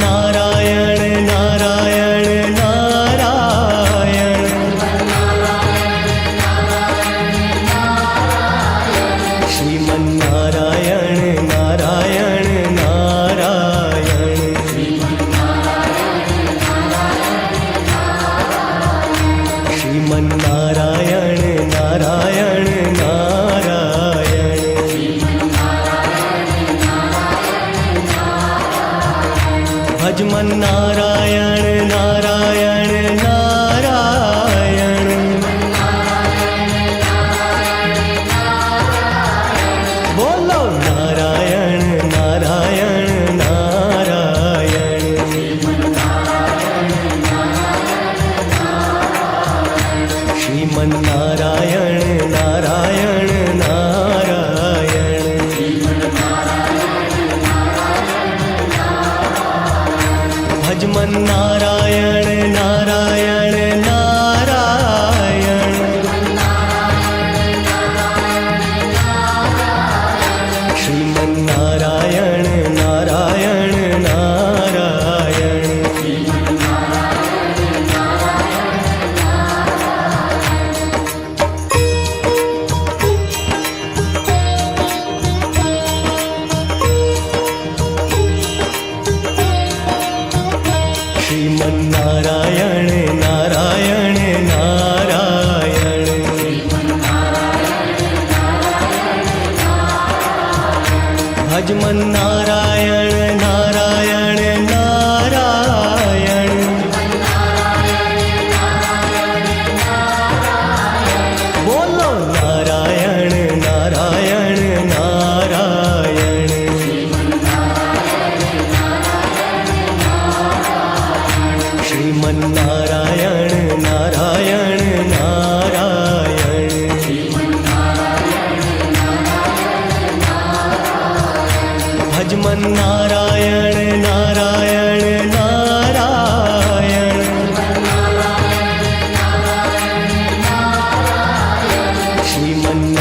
नारायण नारायण नारायण श्रीमन्नारायण नारायण नारायण श्रीमन्नारायण नारायण नारायण भजमन नारायण नारायण नारायण बोलो नारायण नारायण नारायण श्रीमन्नारायण नारायण नारायण भजमन नारायण नारायण नारायण श्रीमन्नारायण नारायण नारायण श्रीमन्नारायण नारायण नारायण भजमन नारायण नारायण नारायण बोलो नारायण नारायण नारायण श्रीमन्नारायण नारायण नारायण भजमन नारायण नारायण नारायण श्रीमन्नारायण